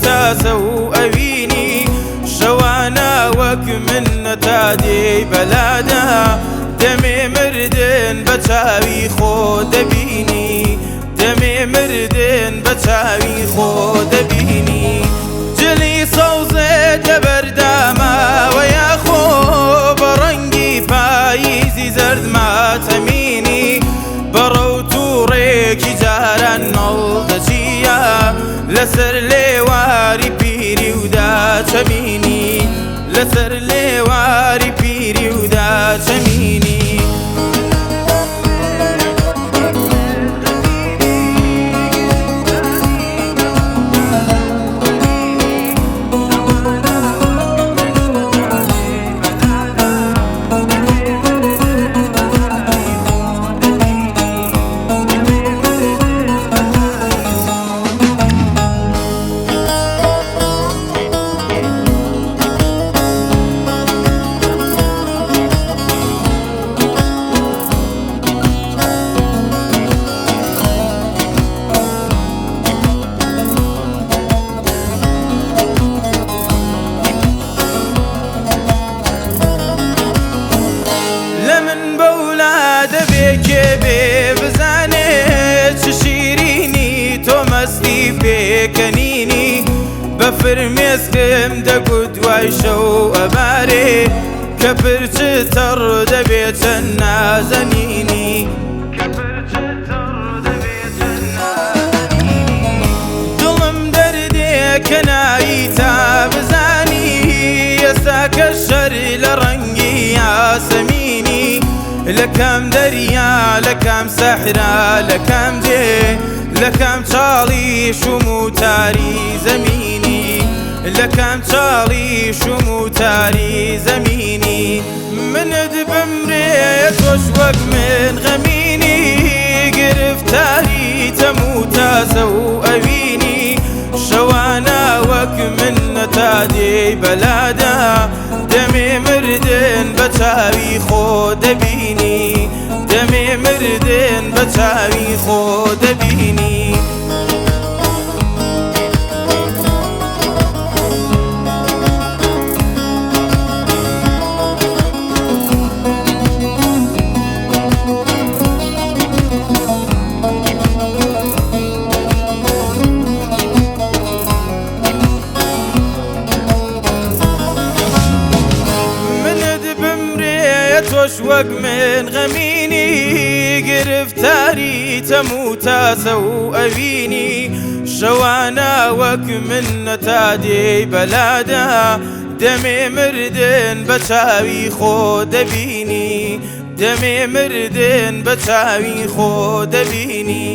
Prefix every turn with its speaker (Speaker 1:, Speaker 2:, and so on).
Speaker 1: تاسە و ئەوینی شەوانە وەک من نەتادێی بەلادا دەمێ مردن بە چاوی خۆ دەبینی دەمێ مردن بە چاوی خۆ دەبینی جلی سەوزێ دەبەرداماوە یاخۆ بە ڕەنگی پاییزی زەرد ماتەمینی بەڕەو تووڕێکی جاران نەڵ دەچیە لەسەر لێواری پیری ودا چەمینی لەسەر لێواری پیری ودا چەمینی کێبێ بزانێت چ شیرینی تۆ مەستی پێکەنینی بە فرمێسکم دەگوت دوای شەو ئەبارێ کە پرچتەڕ دەبێت چەند نازەنینی دڵم دەردێ کە نایی تا بزانی ئێستا کە شەر لە ڕەنگی یاسەمینی لەکەم دەریا لەکەم سەحرا لەکەم دێ لەکەم چاڵی شوم و تاری زەمینی لەکەم چاڵی شوم و تاری زەمینی منت بمرێ تۆش وەک من غەمینی گرفتاری تەموو تازە و ئەوینی شەوانە وەک من نەتادێی بەلادا دەمێ مردن بە چاوی خۆ دەبینی دەمێ مردن بە چاوی خۆ دەبینی تۆش وەک من غەمینی گرفتاری تەموو تاسە و ئەوینی شەوانە وەک من نەتادێی بەلادا دەمێ مردن بە چاوی خۆ دەبینی دەمێ مردن بە چاوی خۆ دەبینی